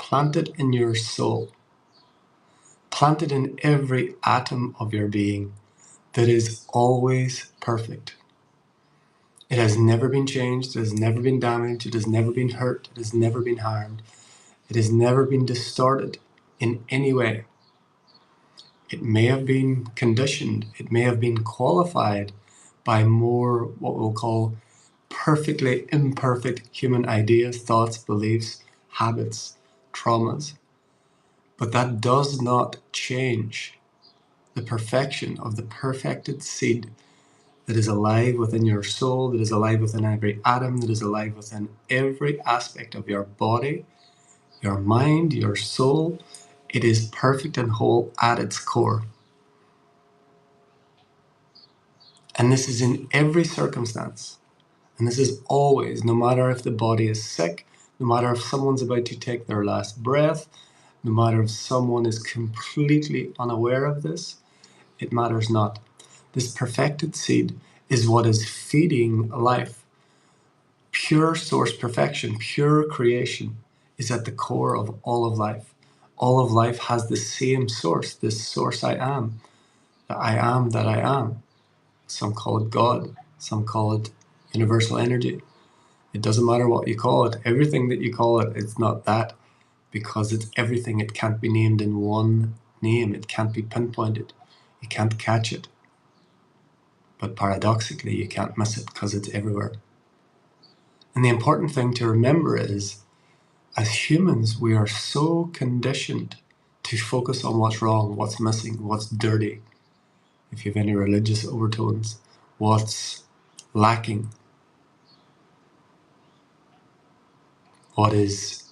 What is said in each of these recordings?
planted in your soul, planted in every atom of your being, that is always perfect. It has never been changed, it has never been damaged, it has never been hurt, it has never been harmed, it has never been distorted in any way. It may have been conditioned, it may have been qualified by more what we'll call perfectly imperfect human ideas, thoughts, beliefs, habits, traumas. But that does not change the perfection of the perfected seed that is alive within your soul, that is alive within every atom, that is alive within every aspect of your body, your mind, your soul. It is perfect and whole at its core. And this is in every circumstance. And this is always, no matter if the body is sick, no matter if someone's about to take their last breath, no matter if someone is completely unaware of this, it matters not. This perfected seed is what is feeding life. Pure source perfection, pure creation is at the core of all of life. All of life has the same source, this source I am, the I am that I am. Some call it God, some call it universal energy. It doesn't matter what you call it. Everything that you call it, it's not that, because it's everything. It can't be named in one name. It can't be pinpointed. You can't catch it. But paradoxically, you can't miss it because it's everywhere. And the important thing to remember is, as humans, we are so conditioned to focus on what's wrong, what's missing, what's dirty, if you have any religious overtones, what's lacking, what is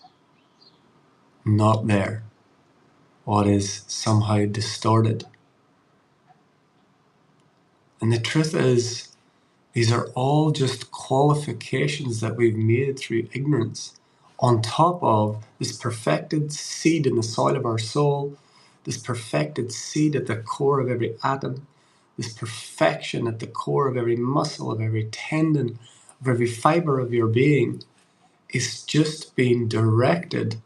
not there, what is somehow distorted. And the truth is, these are all just qualifications that we've made through ignorance, on top of this perfected seed in the soil of our soul, this perfected seed at the core of every atom, this perfection at the core of every muscle, of every tendon, of every fiber of your being, is just being directed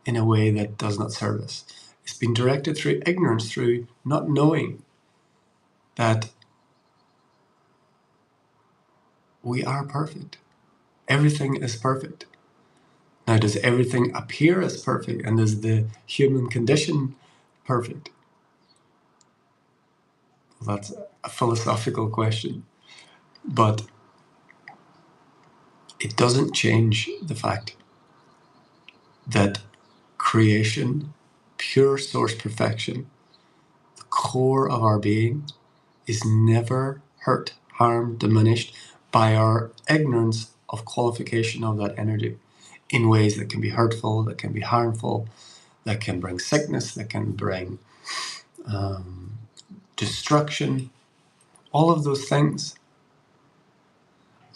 in a way that does not serve us. It's been directed through ignorance, through not knowing that we are perfect. Everything is perfect. Now, does everything appear as perfect, and is the human condition perfect? Well, that's a philosophical question, but it doesn't change the fact that creation, pure source perfection, the core of our being, is never hurt, harmed, diminished by our ignorance of qualification of that energy in ways that can be hurtful, that can be harmful, that can bring sickness, that can bring destruction. All of those things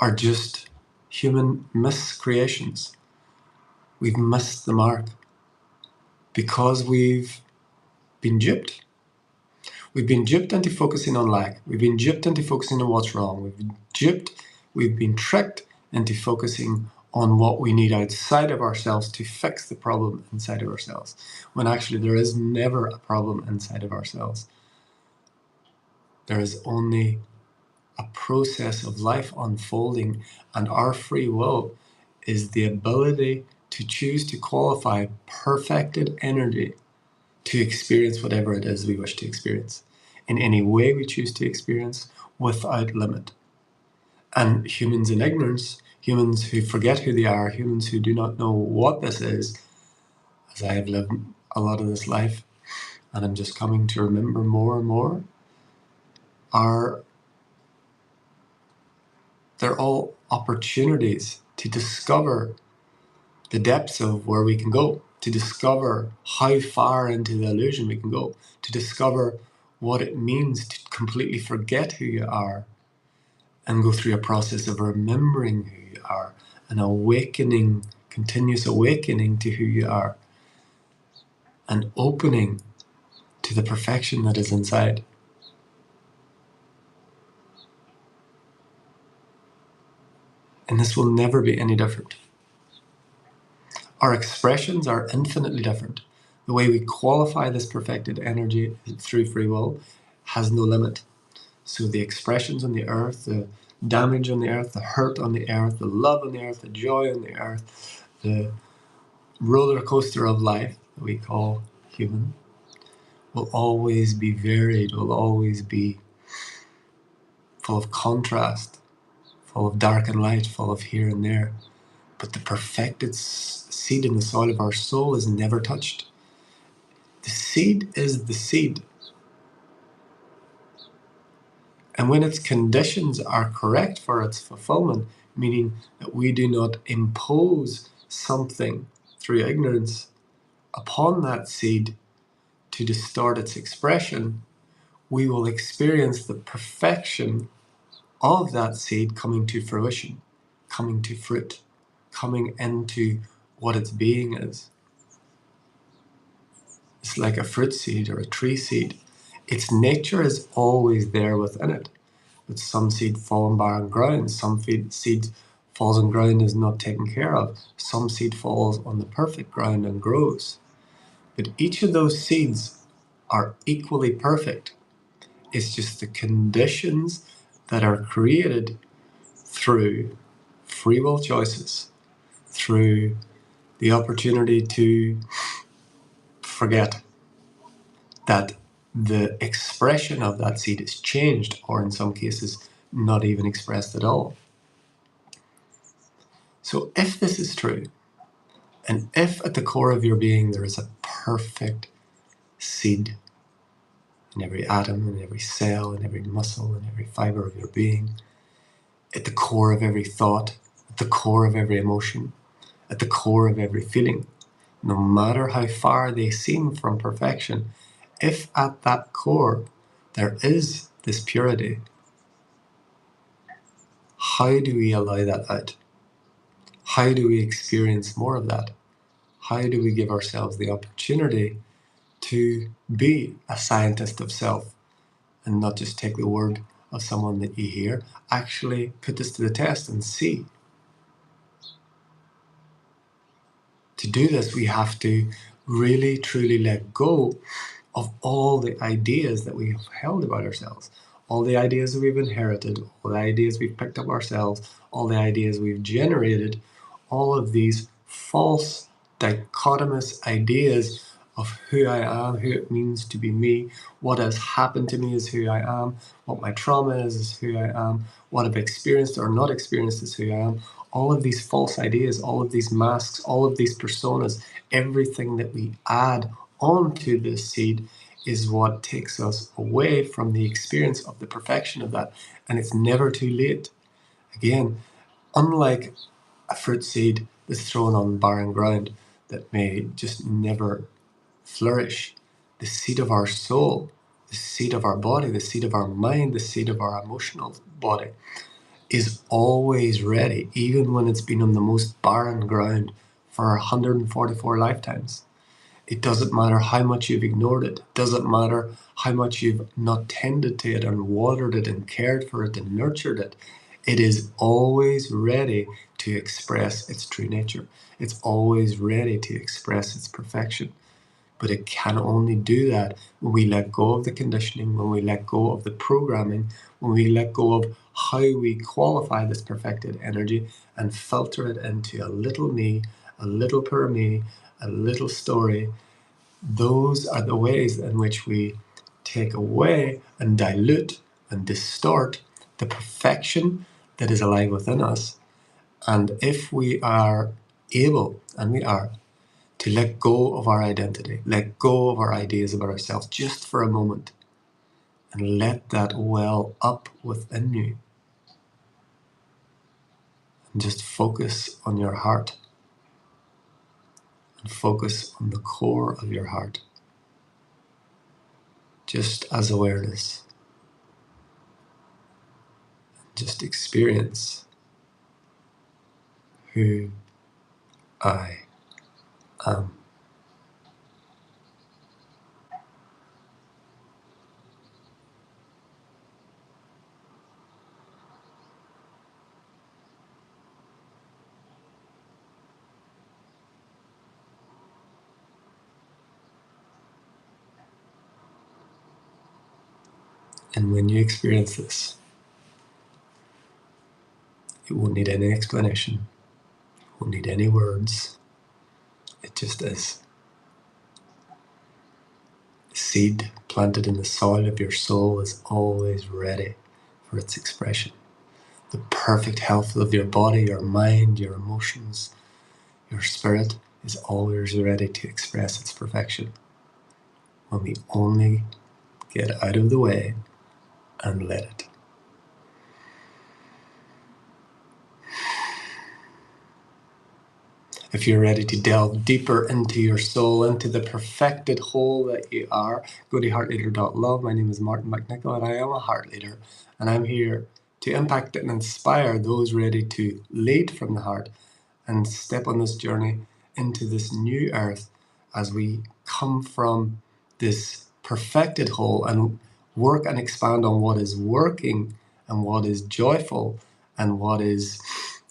are just human miscreations. We've missed the mark because we've been duped. We've been duped into focusing on lack. We've been duped into focusing on what's wrong. We've been duped, we've been tricked into focusing on what we need outside of ourselves to fix the problem inside of ourselves, when actually there is never a problem inside of ourselves. There is only a process of life unfolding, and our free will is the ability to choose to qualify perfected energy to experience whatever it is we wish to experience in any way we choose to experience, without limit. And humans in ignorance, humans who forget who they are, humans who do not know what this is, as I have lived a lot of this life and I'm just coming to remember more and more, they're all opportunities to discover the depths of where we can go, to discover how far into the illusion we can go, to discover what it means to completely forget who you are and go through a process of remembering who you are, an awakening, continuous awakening to who you are, and opening to the perfection that is inside. And this will never be any different. Our expressions are infinitely different. The way we qualify this perfected energy through free will has no limit. So the expressions on the earth, the damage on the earth, the hurt on the earth, the love on the earth, the joy on the earth, the roller coaster of life that we call human, will always be varied, will always be full of contrast, full of dark and light, full of here and there. But the perfected seed in the soil of our soul is never touched. The seed is the seed. And when its conditions are correct for its fulfillment, meaning that we do not impose something through ignorance upon that seed to distort its expression, we will experience the perfection of that seed coming to fruition, coming to fruit, coming into what its being is. It's like a fruit seed or a tree seed. Its nature is always there within it. But some seed fall on barren ground, some seed falls on ground is not taken care of, some seed falls on the perfect ground and grows. But each of those seeds are equally perfect. It's just the conditions that are created through free will choices, through the opportunity to forget that the expression of that seed is changed, or in some cases, not even expressed at all. So if this is true, and if at the core of your being there is a perfect seed in every atom, in every cell, in every muscle, in every fiber of your being, at the core of every thought, at the core of every emotion, at the core of every feeling, no matter how far they seem from perfection, if at that core there is this purity, how do we allow that out? How do we experience more of that? How do we give ourselves the opportunity to be a scientist of self and not just take the word of someone that you hear? Actually put this to the test and see. To do this, we have to really, truly let go of all the ideas that we've held about ourselves, all the ideas that we've inherited, all the ideas we've picked up ourselves, all the ideas we've generated, all of these false, dichotomous ideas of who I am, who it means to be me, what has happened to me is who I am, what my trauma is who I am, what I've experienced or not experienced is who I am. All of these false ideas, all of these masks, all of these personas, everything that we add onto this seed is what takes us away from the experience of the perfection of that. And it's never too late. Again, unlike a fruit seed that's thrown on barren ground that may just never flourish, the seed of our soul, the seed of our body, the seed of our mind, the seed of our emotional body is always ready, even when it's been on the most barren ground for 144 lifetimes. It doesn't matter how much you've ignored it. It doesn't matter how much you've not tended to it and watered it and cared for it and nurtured it. It is always ready to express its true nature. It's always ready to express its perfection. But it can only do that when we let go of the conditioning, when we let go of the programming, when we let go of how we qualify this perfected energy and filter it into a little me, a little per me, a little story. Those are the ways in which we take away and dilute and distort the perfection that is alive within us. And if we are able, and we are, to let go of our identity, let go of our ideas about ourselves just for a moment, and let that well up within you, and just focus on your heart, and focus on the core of your heart, just as awareness. Just experience who I am. And when you experience this, it won't need any explanation, it won't need any words. It just is. The seed planted in the soil of your soul is always ready for its expression. The perfect health of your body, your mind, your emotions, your spirit is always ready to express its perfection when we only get out of the way and let it. If you're ready to delve deeper into your soul, into the perfected whole that you are, go to heartleader.love. My name is Martin McNichol and I am a heart leader, and I'm here to impact and inspire those ready to lead from the heart and step on this journey into this new earth as we come from this perfected whole and work and expand on what is working and what is joyful and what is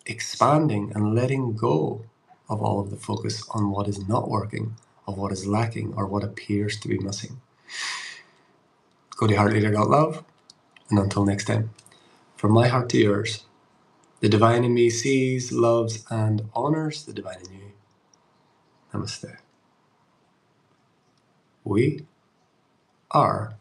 expanding, and letting go of all of the focus on what is not working, of what is lacking, or what appears to be missing. Go to heartleader.love, and until next time, from my heart to yours, the divine in me sees, loves, and honors the divine in you. Namaste. We are